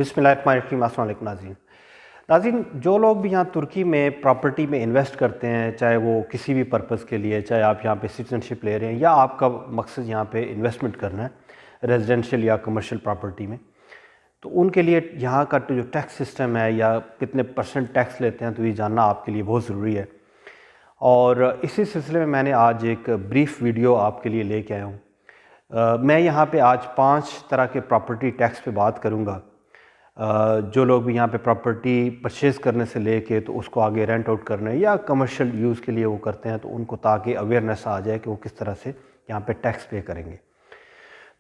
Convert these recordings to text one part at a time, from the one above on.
बिस्मिल्लाहिर्रहमानिर्रहीम। अस्सलाम वालेकुम नाज़रीन। जो लोग भी यहाँ तुर्की में प्रॉपर्टी में इन्वेस्ट करते हैं, चाहे वो किसी भी पर्पज़ के लिए, चाहे आप यहाँ पे सिटीजनशिप ले रहे हैं या आपका मकसद यहाँ पे इन्वेस्टमेंट करना है रेजिडेंशियल या कमर्शियल प्रॉपर्टी में, तो उनके लिए यहाँ का जो टैक्स सिस्टम है या कितने % टैक्स लेते हैं, तो ये जानना आपके लिए बहुत ज़रूरी है। और इसी सिलसिले में मैंने आज एक ब्रीफ वीडियो आपके लिए लेके आया हूँ। मैं यहाँ पे आज 5 तरह के प्रॉपर्टी टैक्स पे बात करूँगा। जो लोग भी यहाँ पे प्रॉपर्टी परचेज़ करने से लेके तो उसको आगे रेंट आउट करने या कमर्शियल यूज़ के लिए वो करते हैं, तो उनको ताकि अवेयरनेस आ जाए कि वो किस तरह से यहाँ पे टैक्स पे करेंगे।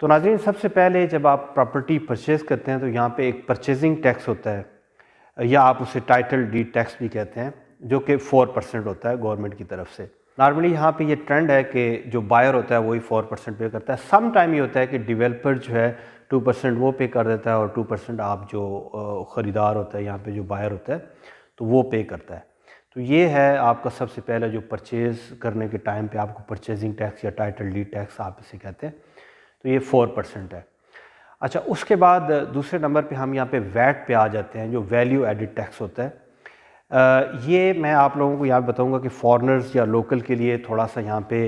तो नाज़रीन, सबसे पहले जब आप प्रॉपर्टी परचेज़ करते हैं तो यहाँ पे एक परचेजिंग टैक्स होता है या आप उसे टाइटल डीड टैक्स भी कहते हैं, जो कि 4% होता है गवर्नमेंट की तरफ से। नॉर्मली यहाँ पे ये ट्रेंड है कि जो बायर होता है वही 4% पे करता है। सम टाइम ये होता है कि डेवलपर जो है 2% वो पे कर देता है और 2% आप जो ख़रीदार होता है, यहाँ पे जो बायर होता है, तो वो पे करता है। तो ये है आपका सबसे पहले जो परचेज़ करने के टाइम पे आपको परचेजिंग टैक्स या टाइटल डीड टैक्स आप इसे कहते हैं, तो ये 4% है। अच्छा, उसके बाद दूसरे नंबर पे हम यहाँ पे वैट पे आ जाते हैं, जो वैल्यू एडिड टैक्स होता है। ये मैं आप लोगों को यहाँ बताऊँगा कि फॉरेनर्स या लोकल के लिए थोड़ा सा यहाँ पे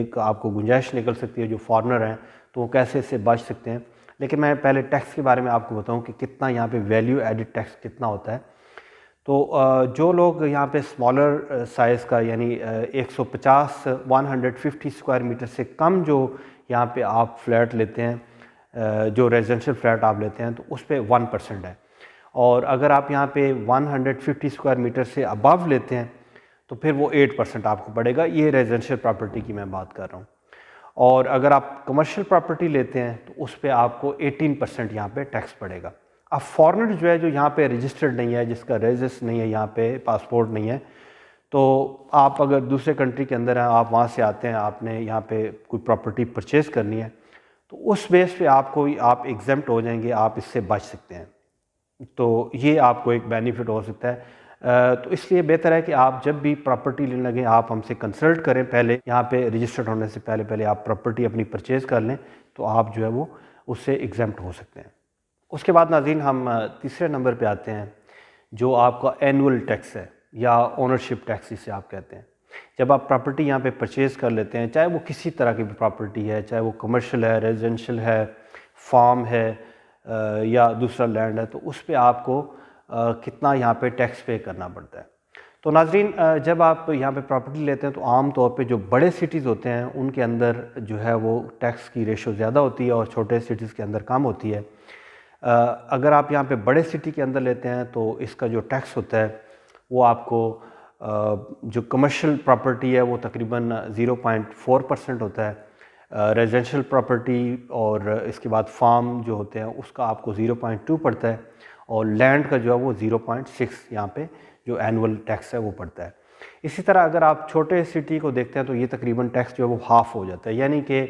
एक आपको गुंजाइश निकल सकती है। जो फॉरेनर हैं तो वो कैसे इससे बच सकते हैं, लेकिन मैं पहले टैक्स के बारे में आपको बताऊँ कि कितना यहाँ पे वैल्यू एडिड टैक्स कितना होता है। तो जो लोग यहाँ पे स्मॉलर साइज़ का यानी 150 स्क्वायर मीटर से कम जो यहाँ पे आप फ्लैट लेते हैं, जो रेजिडेंशियल फ्लैट आप लेते हैं, तो उस पर 1% है। और अगर आप यहाँ पे 150 स्क्वायर मीटर से अबव लेते हैं तो फिर वो 8% आपको पड़ेगा। ये रेजिडेंशियल प्रॉपर्टी की मैं बात कर रहा हूँ। और अगर आप कमर्शियल प्रॉपर्टी लेते हैं तो उस पर आपको 18% यहाँ पे टैक्स पड़ेगा। अब फॉरेनर जो है, जो यहाँ पे रजिस्टर्ड नहीं है, जिसका रेजिडेंस नहीं है, यहाँ पे पासपोर्ट नहीं है, तो आप अगर दूसरे कंट्री के अंदर हैं, आप वहाँ से आते हैं, आपने यहाँ पे कोई प्रॉपर्टी परचेज़ करनी है, तो उस बेस पे आप एग्जेम्प्ट हो जाएंगे, आप इससे बच सकते हैं। तो ये आपको एक बेनिफिट हो सकता है। तो इसलिए बेहतर है कि आप जब भी प्रॉपर्टी लेने लगे आप हमसे कंसल्ट करें पहले। यहाँ पे रजिस्टर्ड होने से पहले आप प्रॉपर्टी अपनी परचेज़ कर लें, तो आप जो है वो उससे एग्जेम्प्ट हो सकते हैं। उसके बाद नाज़रीन, हम तीसरे नंबर पे आते हैं, जो आपका एनुअल टैक्स है या ओनरशिप टैक्स जिसे आप कहते हैं। जब आप प्रॉपर्टी यहाँ पे परचेज़ कर लेते हैं, चाहे वो किसी तरह की भी प्रॉपर्टी है, चाहे वो कमर्शियल है, रेजिडेंशियल है, फार्म है या दूसरा लैंड है, तो उस पे आपको कितना यहाँ पे टैक्स पे करना पड़ता है। तो नाज़रीन, जब आप यहाँ पे प्रॉपर्टी लेते हैं तो आम तौर पे जो बड़े सिटीज़ होते हैं उनके अंदर जो है वो टैक्स की रेशो ज़्यादा होती है और छोटे सिटीज़ के अंदर कम होती है। अगर आप यहाँ पे बड़े सिटी के अंदर लेते हैं तो इसका जो टैक्स होता है वो आपको जो कमर्शियल प्रॉपर्टी है वो तकरीबन 0.4% होता है। रेजिडेंशियल प्रॉपर्टी और इसके बाद फार्म जो होते हैं उसका आपको 0.2 पड़ता है, और लैंड का जो है वो 0.6 यहाँ पे जो एनुअल टैक्स है वो पड़ता है। इसी तरह अगर आप छोटे सिटी को देखते हैं तो ये तकरीबन टैक्स जो है वो हाफ़ हो जाता है, यानी कि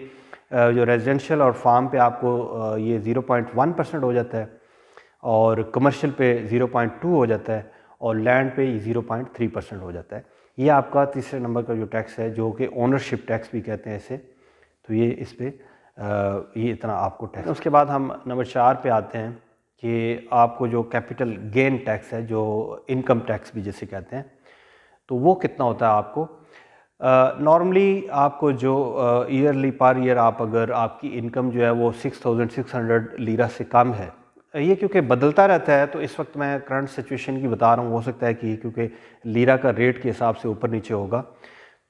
जो रेजिडेंशियल और फार्म पे आपको ये 0.1% हो जाता है, और कमर्शियल पे 0.2 हो जाता है, और लैंड पे 0.3% हो जाता है। ये आपका तीसरे नंबर का जो टैक्स है, जो कि ओनरशिप टैक्स भी कहते हैं इसे, तो ये इस पे ये इतना आपको टैक्स। उसके बाद हम नंबर 4 पे आते हैं कि आपको जो कैपिटल गेन टैक्स है, जो इनकम टैक्स भी जिसे कहते हैं, तो वो कितना होता है आपको। नॉर्मली आपको जो ईयरली पर ईयर आप अगर आपकी इनकम जो है वो 6600 लीरा से कम है, ये क्योंकि बदलता रहता है, तो इस वक्त मैं करंट सिचुएशन की बता रहा हूँ, हो सकता है कि क्योंकि लीरा का रेट के हिसाब से ऊपर नीचे होगा,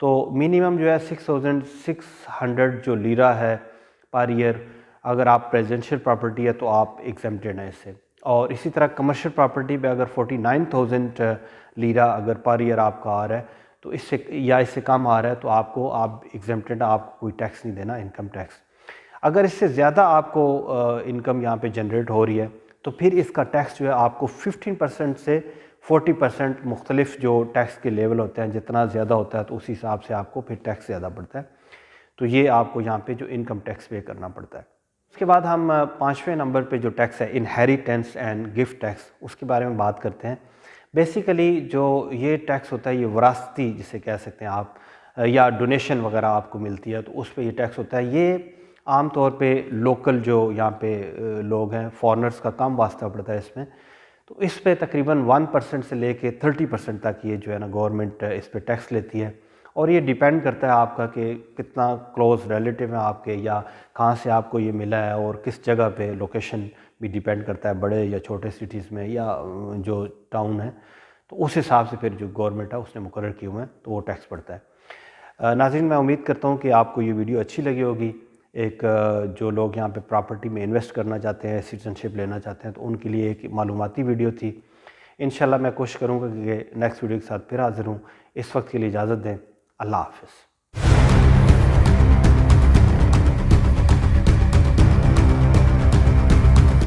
तो मिनिमम जो है 6600 जो लीरा है पर ईयर, अगर आप रेजिडेंशियल प्रॉपर्टी है तो आप एग्जेम्प्टेड हैं इससे। और इसी तरह कमर्शियल प्रॉपर्टी पे अगर 49,000 लीरा अगर पर ईयर आपका आ रहा है, तो इससे या इससे कम आ रहा है, तो आप एग्जेम्प्टेड, आपको कोई टैक्स नहीं देना, इनकम टैक्स। अगर इससे ज़्यादा आपको इनकम यहाँ पे जनरेट हो रही है, तो फिर इसका टैक्स जो है आपको 15% से 40% मुख्तलिफ जो टैक्स के लेवल होते हैं, जितना ज़्यादा होता है तो उस हिसाब से आपको फिर टैक्स ज़्यादा पड़ता है। तो ये आपको यहाँ पे जो इनकम टैक्स पे करना पड़ता है। उसके बाद हम 5वें नंबर पे जो टैक्स है, इनहेरिटेंस एंड गिफ्ट टैक्स, उसके बारे में बात करते हैं। बेसिकली जो ये टैक्स होता है, ये वरासती जिसे कह सकते हैं आप, या डोनेशन वगैरह आपको मिलती है तो उस पर ये टैक्स होता है। ये आम तौर पे लोकल जो यहाँ पे लोग हैं, फॉरेनर्स का कम वास्ता पड़ता है इसमें। तो इस पे तकरीबन 1% से लेके 30% तक ये जो है ना गवर्नमेंट इस पे टैक्स लेती है। और ये डिपेंड करता है आपका कि कितना क्लोज़ रिलेटिव है आपके, या कहाँ से आपको ये मिला है, और किस जगह पे लोकेशन भी डिपेंड करता है, बड़े या छोटे सिटीज़ में या जो टाउन है। तो उस हिसाब से फिर जो गवर्नमेंट है उसने मुकर्रर किए हुए हैं तो वो टैक्स पड़ता है। नाज़रीन, मैं उम्मीद करता हूँ कि आपको ये वीडियो अच्छी लगी होगी। एक जो लोग यहाँ पे प्रॉपर्टी में इन्वेस्ट करना चाहते हैं, सिटीजनशिप लेना चाहते हैं, तो उनके लिए एक मालूमाती वीडियो थी। इंशाल्लाह मैं कोशिश करूँगा कि नेक्स्ट वीडियो के साथ फिर हाज़िर हूँ। इस वक्त के लिए इजाज़त दें। अल्लाह हाफ़िज़।